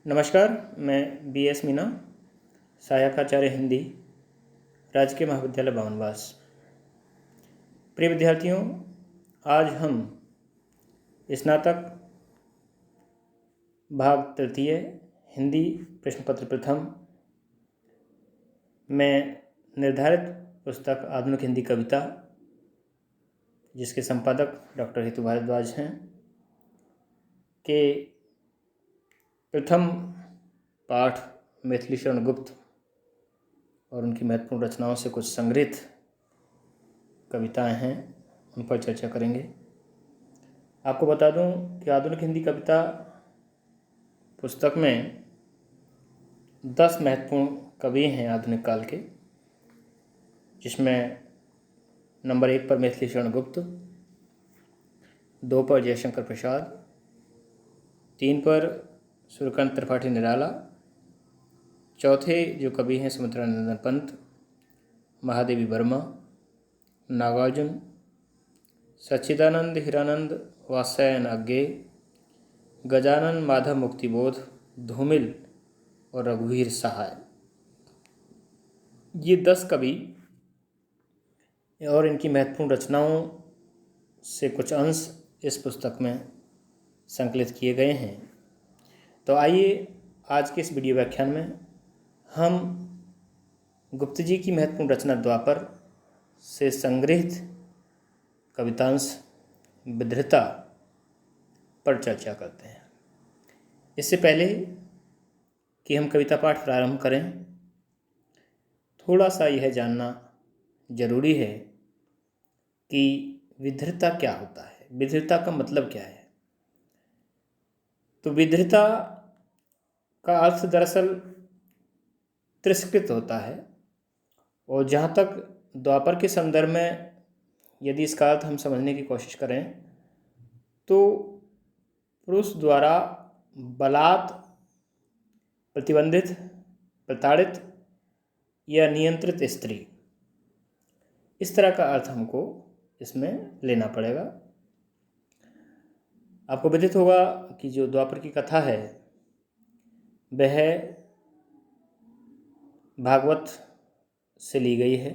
नमस्कार, मैं BS मीना, सहायकाचार्य हिंदी, राजकीय महाविद्यालय बावनवास। प्रिय विद्यार्थियों, आज हम स्नातक भाग तृतीय हिंदी प्रश्न पत्र प्रथम में निर्धारित पुस्तक आधुनिक हिंदी कविता, जिसके संपादक डॉक्टर हेतु भारद्वाज हैं, के प्रथम पाठ मैथिली शरण गुप्त और उनकी महत्वपूर्ण रचनाओं से कुछ संग्रहित कविताएं हैं, उन पर चर्चा करेंगे। आपको बता दूं कि आधुनिक हिंदी कविता पुस्तक में 10 महत्वपूर्ण कवि हैं आधुनिक काल के, जिसमें नंबर 1 पर मैथिली शरण गुप्त, 2 पर जयशंकर प्रसाद, 3 पर सूर्यकांत त्रिपाठी निराला, चौथे जो कवि हैं सुमित्रानंदन पंत, महादेवी वर्मा, नागार्जुन, सच्चिदानंद हिरानंद वात्स्यायन अज्ञे, गजानन माधव मुक्तिबोध, धूमिल और रघुवीर सहाय। ये 10 कवि और इनकी महत्वपूर्ण रचनाओं से कुछ अंश इस पुस्तक में संकलित किए गए हैं। तो आइए आज के इस वीडियो व्याख्यान में हम गुप्त जी की महत्वपूर्ण रचना द्वापर से संग्रहित कवितांश विधृता पर चर्चा करते हैं। इससे पहले कि हम कविता पाठ प्रारंभ करें, थोड़ा सा यह जानना जरूरी है कि विधृता क्या होता है, विधृता का मतलब क्या है। तो विधृता का अर्थ दरअसल तिरस्कृत होता है, और जहाँ तक द्वापर के संदर्भ में यदि इसका अर्थ हम समझने की कोशिश करें तो पुरुष द्वारा बलात् प्रतिबंधित, प्रताड़ित या नियंत्रित स्त्री, इस तरह का अर्थ हमको इसमें लेना पड़ेगा। आपको विदित होगा कि जो द्वापर की कथा है वह भागवत से ली गई है,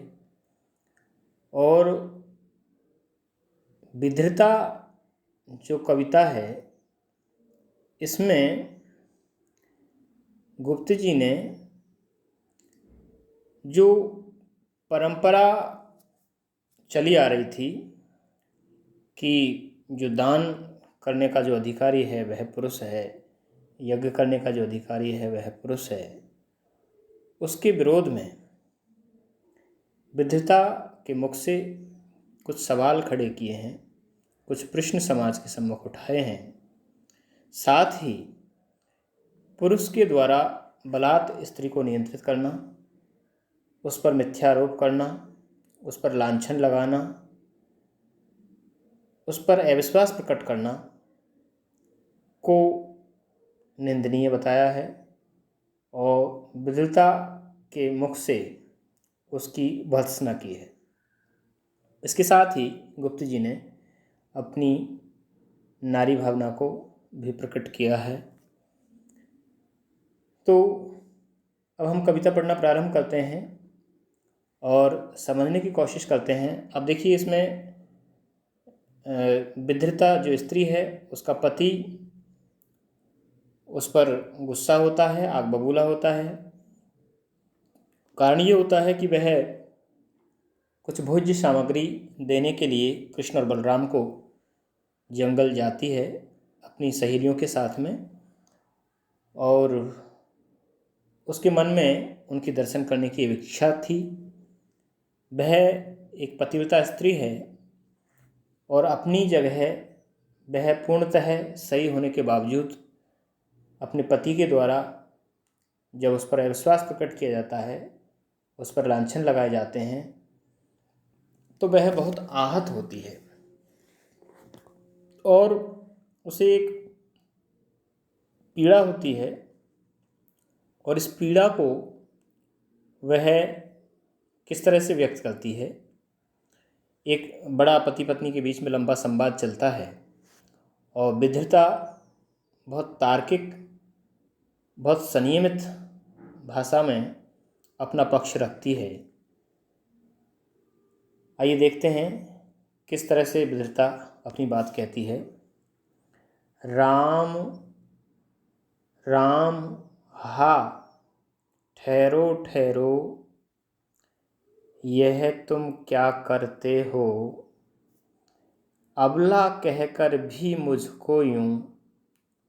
और विधृता जो कविता है इसमें गुप्त जी ने जो परंपरा चली आ रही थी कि जो दान करने का जो अधिकारी है वह पुरुष है, यज्ञ करने का जो अधिकारी है वह पुरुष है, उसके विरोध में विधृता के मुख से कुछ सवाल खड़े किए हैं, कुछ प्रश्न समाज के सम्मुख उठाए हैं। साथ ही पुरुष के द्वारा बलात् स्त्री को नियंत्रित करना, उस पर मिथ्यारोप करना, उस पर लांछन लगाना, उस पर अविश्वास प्रकट करना को निंदनीय बताया है, और विधृता के मुख से उसकी भर्त्सना की है। इसके साथ ही गुप्त जी ने अपनी नारी भावना को भी प्रकट किया है। तो अब हम कविता पढ़ना प्रारंभ करते हैं और समझने की कोशिश करते हैं। अब देखिए, इसमें विधृता जो स्त्री है उसका पति उस पर गुस्सा होता है, आग बबूला होता है। कारण ये होता है कि वह कुछ भोज्य सामग्री देने के लिए कृष्ण और बलराम को जंगल जाती है अपनी सहेलियों के साथ में, और उसके मन में उनके दर्शन करने की इच्छा थी। वह एक पतिव्रता स्त्री है और अपनी जगह वह पूर्णतः सही होने के बावजूद अपने पति के द्वारा जब उस पर अविश्वास प्रकट किया जाता है, उस पर लांछन लगाए जाते हैं, तो वह बहुत आहत होती है और उसे एक पीड़ा होती है, और इस पीड़ा को वह किस तरह से व्यक्त करती है। एक बड़ा पति पत्नी के बीच में लंबा संवाद चलता है और विधृता बहुत तार्किक बहुत संयमित भाषा में अपना पक्ष रखती है। आइए देखते हैं किस तरह से विद्रता अपनी बात कहती है। राम राम हा ठहरो ठहरो, यह तुम क्या करते हो, अबला कहकर भी मुझको यूं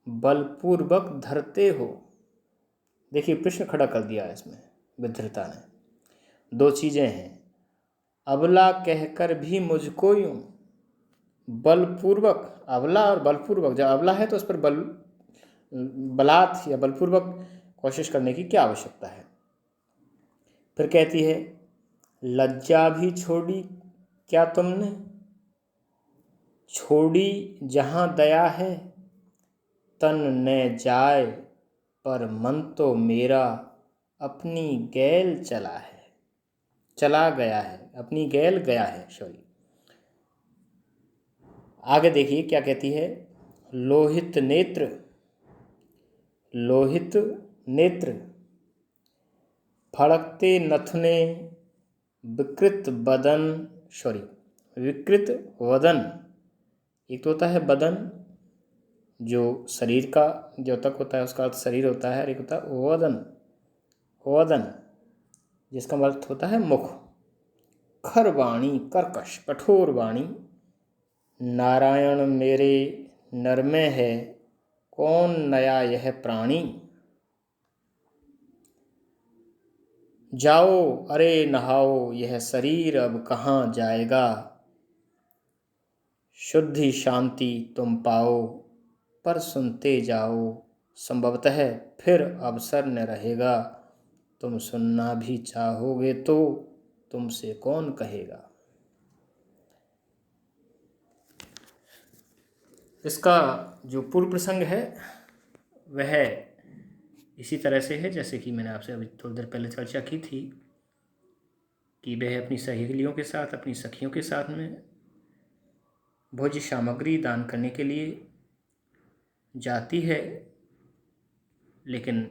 बलपूर्वक धरते हो। देखिए प्रश्न खड़ा कर दिया है इसमें विद्रता ने। दो चीज़ें हैं, अबला कहकर भी मुझको यूं बलपूर्वक, अबला और बलपूर्वक। जब अबला है तो उस पर बलात् या बलपूर्वक कोशिश करने की क्या आवश्यकता है। फिर कहती है लज्जा भी छोड़ी क्या तुमने, छोड़ी जहाँ दया है, तन न जाए पर मन तो मेरा अपनी गैल चला गया है, अपनी गैल गया है। सॉरी, आगे देखिए क्या कहती है। लोहित नेत्र फड़कते नथुने, विकृत वदन। एक तो होता है बदन जो शरीर का द्योतक होता है, उसका अर्थ शरीर होता है, और एक होता है वदन जिसका अर्थ होता है मुख। खर वाणी, कर्कश कठोर वाणी, नारायण मेरे नर में है, कौन नया यह प्राणी। जाओ अरे नहाओ, यह शरीर अब कहाँ जाएगा, शुद्धि शांति तुम पाओ, पर सुनते जाओ, संभवतः फिर अवसर न रहेगा, तुम सुनना भी चाहोगे तो तुमसे कौन कहेगा। इसका जो पूर्व प्रसंग है वह इसी तरह से है जैसे कि मैंने आपसे अभी थोड़ी देर पहले चर्चा की थी कि वह अपनी सहेलियों के साथ, अपनी सखियों के साथ में भोज्य सामग्री दान करने के लिए जाती है, लेकिन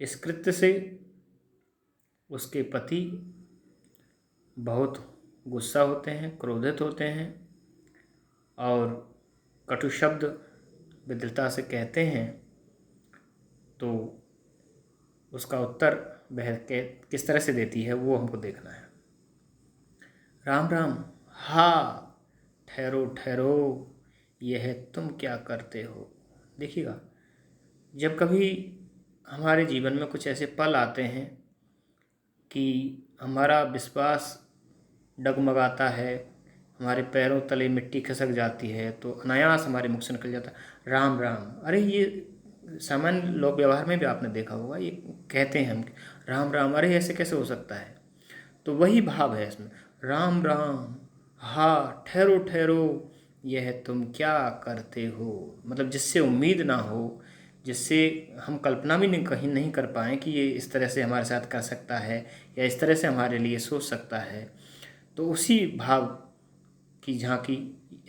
इस कृत्य से उसके पति बहुत गुस्सा होते हैं, क्रोधित होते हैं और कटु शब्द विद्रता से कहते हैं। तो उसका उत्तर वह किस तरह से देती है वो हमको देखना है। राम राम हा ठहरो ठहरो, यह तुम क्या करते हो। देखिएगा, जब कभी हमारे जीवन में कुछ ऐसे पल आते हैं कि हमारा विश्वास डगमगाता है, हमारे पैरों तले मिट्टी खिसक जाती है, तो अनायास हमारे मुख से निकल जाता है राम राम। अरे ये सामान्य लोक व्यवहार में भी आपने देखा होगा, ये कहते हैं हम राम राम, अरे ऐसे कैसे हो सकता है। तो वही भाव है इसमें, राम राम हा ठहरो ठहरो, यह तुम क्या करते हो। मतलब जिससे उम्मीद ना हो, जिससे हम कल्पना भी कहीं नहीं कर पाएँ कि ये इस तरह से हमारे साथ कर सकता है या इस तरह से हमारे लिए सोच सकता है, तो उसी भाव की झांकी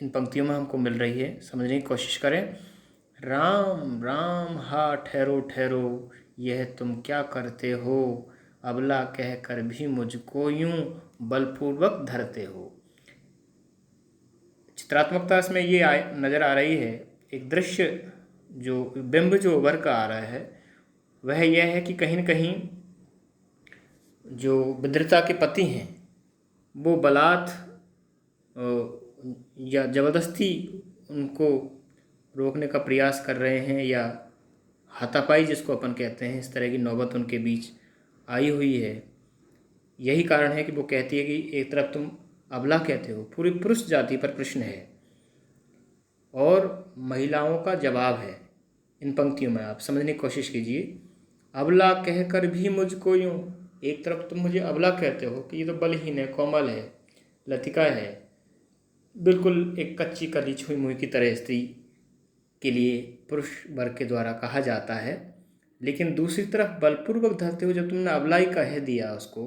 इन पंक्तियों में हमको मिल रही है। समझने की कोशिश करें। राम राम हा ठहरो ठहरो, यह तुम क्या करते हो, अबला कह कर भी मुझको यूं बलपूर्वक धरते हो। चित्रात्मकता इसमें ये नज़र आ रही है, एक दृश्य जो बिंब जो उभर कर आ रहा है वह यह है कि कहीं न कहीं जो विद्रता के पति हैं वो बलात् या ज़बरदस्ती उनको रोकने का प्रयास कर रहे हैं, या हाथापाई जिसको अपन कहते हैं, इस तरह की नौबत उनके बीच आई हुई है। यही कारण है कि वो कहती है कि एक तरफ तुम अबला कहते हो, पूरी पुरुष जाति पर प्रश्न है और महिलाओं का जवाब है इन पंक्तियों में। आप समझने की कोशिश कीजिए। अबला कहकर भी मुझको यूं, एक तरफ तुम मुझे अबला कहते हो कि ये तो बलहीन है, कोमल है, लतिका है, बिल्कुल एक कच्ची कली छुई मुई की तरह स्त्री के लिए पुरुष वर्ग के द्वारा कहा जाता है। लेकिन दूसरी तरफ बलपूर्वक धरते हो, जब तुमने अबला ही कह दिया उसको,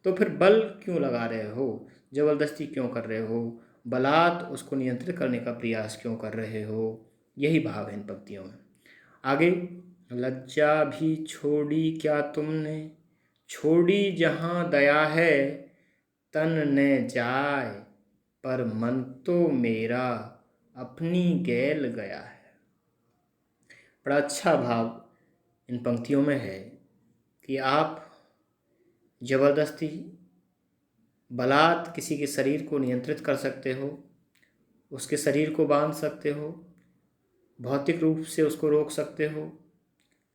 तो फिर बल क्यों लगा रहे हो, ज़बरदस्ती क्यों कर रहे हो, बलात् उसको नियंत्रित करने का प्रयास क्यों कर रहे हो। यही भाव है इन पंक्तियों में। आगे लज्जा भी छोड़ी क्या तुमने, छोड़ी जहाँ दया है, तन न जाए पर मन तो मेरा अपनी गैल गया है। बड़ा अच्छा भाव इन पंक्तियों में है कि आप जबरदस्ती बलात् किसी के शरीर को नियंत्रित कर सकते हो, उसके शरीर को बांध सकते हो, भौतिक रूप से उसको रोक सकते हो,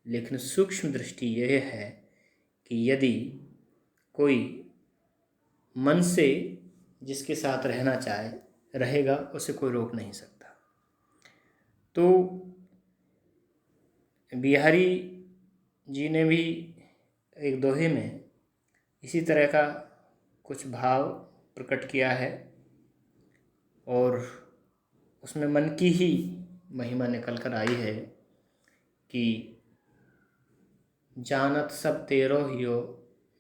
लेकिन सूक्ष्म दृष्टि यह है कि यदि कोई मन से जिसके साथ रहना चाहे रहेगा, उसे कोई रोक नहीं सकता। तो बिहारी जी ने भी एक दोहे में इसी तरह का कुछ भाव प्रकट किया है और उसमें मन की ही महिमा निकल कर आई है कि जानत सब तेरो हियो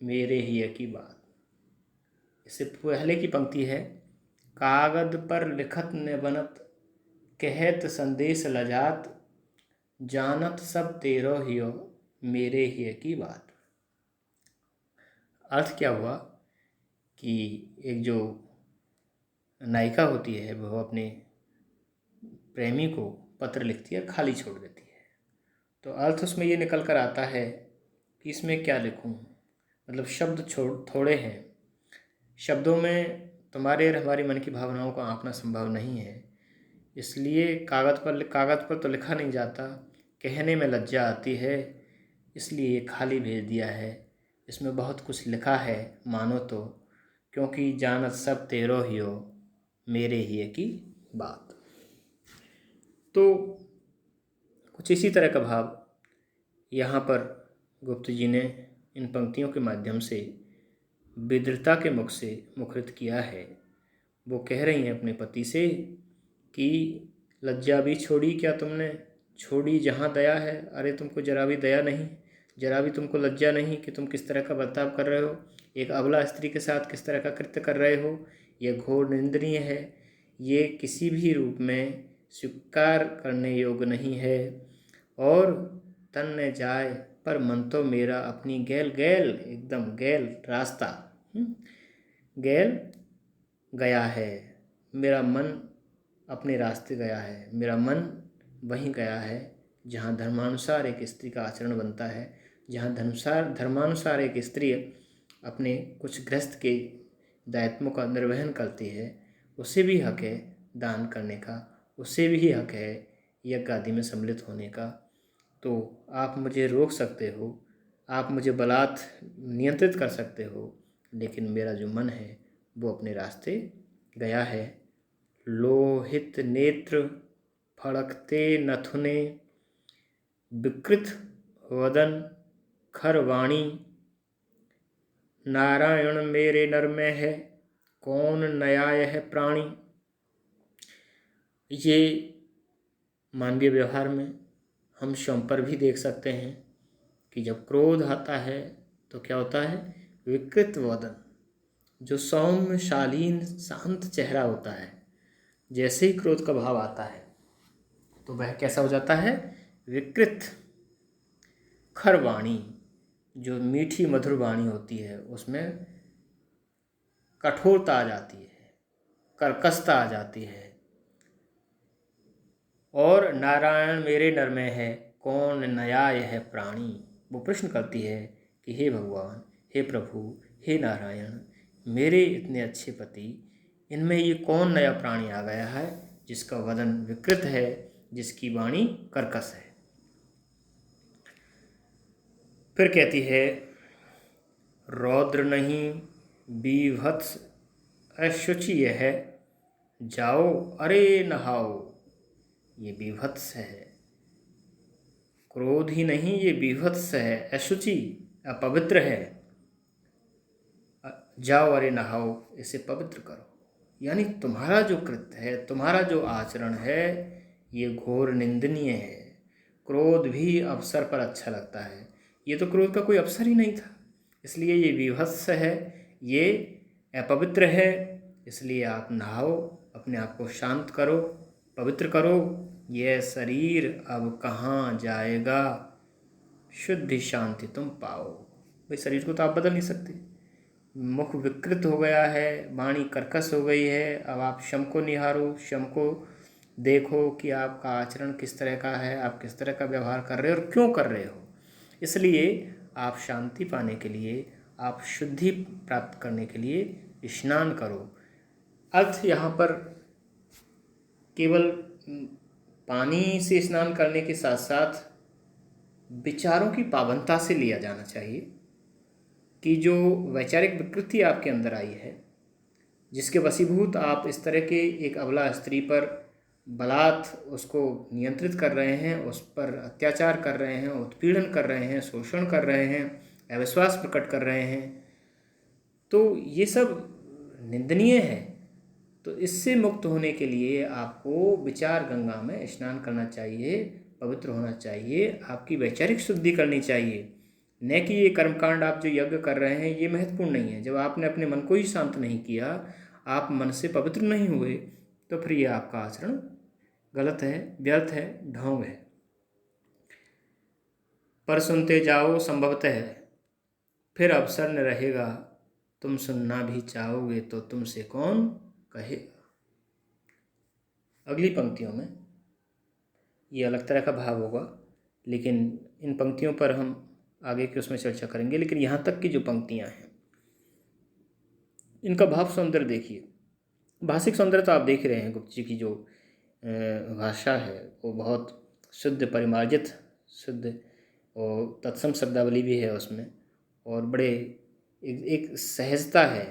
मेरे हिय की बात। इससे पहले की पंक्ति है, कागद पर लिखत न बनत, कहत संदेश लजात, जानत सब तेरो हियो मेरे हिय की बात। अर्थ क्या हुआ कि एक जो नायिका होती है वह अपने प्रेमी को पत्र लिखती है, खाली छोड़ देती है। तो अर्थ उसमें ये निकल कर आता है कि इसमें क्या लिखूं, मतलब शब्द थोड़े हैं, शब्दों में तुम्हारे और हमारी मन की भावनाओं को आंकना संभव नहीं है, इसलिए कागज़ पर तो लिखा नहीं जाता, कहने में लज्जा आती है, इसलिए ये खाली भेज दिया है। इसमें बहुत कुछ लिखा है मानो तो, क्योंकि जानत सब तेरो हियो मेरे हिय की बात। तो कुछ इसी तरह का भाव यहाँ पर गुप्त जी ने इन पंक्तियों के माध्यम से विद्रता के मुख से मुखरित किया है। वो कह रही हैं अपने पति से कि लज्जा भी छोड़ी क्या तुमने, छोड़ी जहाँ दया है। अरे तुमको जरा भी दया नहीं, जरा भी तुमको लज्जा नहीं कि तुम किस तरह का बर्ताव कर रहे हो, एक अबला स्त्री के साथ किस तरह का कृत्य कर रहे हो। यह घोर निंदनीय है, ये किसी भी रूप में स्वीकार करने योग्य नहीं है। और तन न जाए पर मन तो मेरा अपनी गैल, गैल एकदम गैल रास्ता, गैल गया है, मेरा मन अपने रास्ते गया है, मेरा मन वहीं गया है जहाँ धर्मानुसार एक स्त्री का आचरण बनता है, जहाँ धर्मानुसार एक स्त्री अपने कुछ गृहस्थ के दायित्वों का निर्वहन करती है। उसे भी हक है दान करने का, उसे भी हक है यज्ञ आदि में सम्मिलित होने का। तो आप मुझे रोक सकते हो, आप मुझे बलात् नियंत्रित कर सकते हो, लेकिन मेरा जो मन है वो अपने रास्ते गया है। लोहित नेत्र फड़कते नथुने, विकृत वदन खर वाणी, नारायण मेरे नर में है, कौन न्याय है प्राणी। ये मानवीय व्यवहार में हम स्वयं पर भी देख सकते हैं कि जब क्रोध आता है तो क्या होता है, विकृत वदन, जो सौम्य शालीन शांत चेहरा होता है, जैसे ही क्रोध का भाव आता है तो वह कैसा हो जाता है, विकृत। खर वाणी, जो मीठी मधुर वाणी होती है उसमें कठोरता आ जाती है, कर्कशता आ जाती है। और नारायण मेरे नर में है, कौन न्याय है प्राणी। वो प्रश्न करती है कि हे भगवान, हे प्रभु, हे नारायण, मेरे इतने अच्छे पति, इनमें ये कौन नया प्राणी आ गया है जिसका वदन विकृत है, जिसकी वाणी कर्कश है। फिर कहती है, रौद्र नहीं बीभत्स अशुचि है, जाओ अरे नहाओ। ये बीभत्स है, क्रोध ही नहीं, ये बीभत्स है, अशुचि अपवित्र है। जाओ अरे नहाओ, इसे पवित्र करो। यानी तुम्हारा जो कृत्य है, तुम्हारा जो आचरण है, ये घोर निंदनीय है। क्रोध भी अवसर पर अच्छा लगता है, ये तो क्रोध का कोई अवसर ही नहीं था, इसलिए ये विभत्स है, ये अपवित्र है। इसलिए आप नहाओ, अपने आप को शांत करो, पवित्र करो। यह शरीर अब कहाँ जाएगा, शुद्धि शांति तुम पाओ। भाई शरीर को तो आप बदल नहीं सकते, मुख विकृत हो गया है, वाणी कर्कश हो गई है, अब आप शम को निहारो, शम को देखो कि आपका आचरण किस तरह का है, आप किस तरह का व्यवहार कर रहे हो और क्यों कर रहे हो। इसलिए आप शांति पाने के लिए, आप शुद्धि प्राप्त करने के लिए स्नान करो। अर्थ यहाँ पर केवल पानी से स्नान करने के साथ साथ विचारों की पावनता से लिया जाना चाहिए कि जो वैचारिक विकृति आपके अंदर आई है, जिसके वशीभूत आप इस तरह के एक अबला स्त्री पर बलात् उसको नियंत्रित कर रहे हैं, उस पर अत्याचार कर रहे हैं, उत्पीड़न कर रहे हैं, शोषण कर रहे हैं, अविश्वास प्रकट कर रहे हैं, तो ये सब निंदनीय है। तो इससे मुक्त होने के लिए आपको विचार गंगा में स्नान करना चाहिए, पवित्र होना चाहिए, आपकी वैचारिक शुद्धि करनी चाहिए। न कि ये कर्मकांड आप जो यज्ञ कर रहे हैं ये महत्वपूर्ण नहीं है। जब आपने अपने मन को ही शांत नहीं किया, आप मन से पवित्र नहीं हुए, तो फिर ये आपका आचरण गलत है, व्यर्थ है, ढोंग है। पर सुनते जाओ संभवतः फिर अवसर न रहेगा, तुम सुनना भी चाहोगे तो तुमसे कौन कहेगा। अगली पंक्तियों में ये अलग तरह का भाव होगा, लेकिन इन पंक्तियों पर हम आगे के उसमें चर्चा करेंगे। लेकिन यहाँ तक की जो पंक्तियाँ हैं इनका भाव सौंदर्य देखिए, भाषिक सौंदर्य तो आप देख रहे हैं। गुप्त जी की जो भाषा है वो बहुत शुद्ध, परिमार्जित, शुद्ध और तत्सम शब्दावली भी है उसमें, और बड़े एक सहजता है,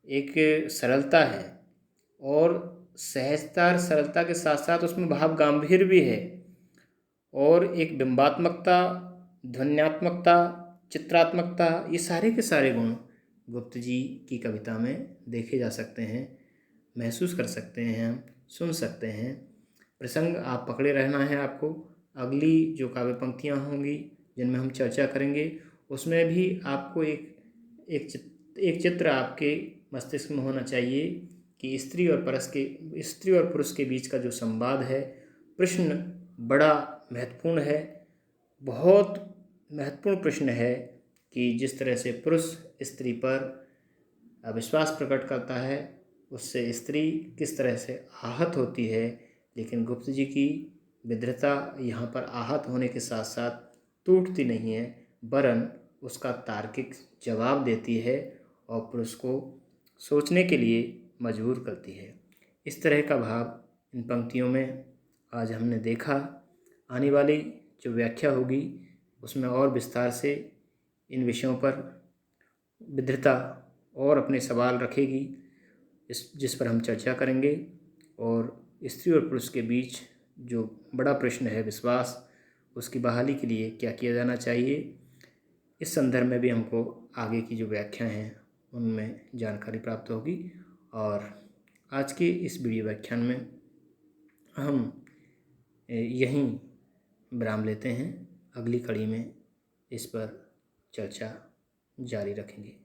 एक सरलता है, और सहजता और सरलता के साथ साथ उसमें भाव गांभीर्य भी है, और एक बिंबात्मकता, ध्वन्यात्मकता, चित्रात्मकता, ये सारे के सारे गुण गुप्त जी की कविता में देखे जा सकते हैं, महसूस कर सकते हैं, हम सुन सकते हैं। प्रसंग आप पकड़े रहना है आपको। अगली जो काव्य पंक्तियाँ होंगी जिनमें हम चर्चा करेंगे उसमें भी आपको एक चित्र आपके मस्तिष्क में होना चाहिए कि स्त्री और पुरुष के बीच का जो संवाद है, प्रश्न बड़ा महत्वपूर्ण है, बहुत महत्वपूर्ण प्रश्न है कि जिस तरह से पुरुष स्त्री पर अविश्वास प्रकट करता है, उससे स्त्री किस तरह से आहत होती है। लेकिन गुप्त जी की विद्रता यहाँ पर आहत होने के साथ साथ टूटती नहीं है, वरन उसका तार्किक जवाब देती है और पुरुष को सोचने के लिए मजबूर करती है। इस तरह का भाव इन पंक्तियों में आज हमने देखा। आने वाली जो व्याख्या होगी उसमें और विस्तार से इन विषयों पर विद्रता और अपने सवाल रखेगी, जिस पर हम चर्चा करेंगे। और स्त्री और पुरुष के बीच जो बड़ा प्रश्न है विश्वास, उसकी बहाली के लिए क्या किया जाना चाहिए, इस संदर्भ में भी हमको आगे की जो व्याख्या हैं उनमें जानकारी प्राप्त होगी। और आज के इस वीडियो व्याख्यान में हम यहीं विराम लेते हैं। अगली कड़ी में इस पर चर्चा जारी रखेंगे।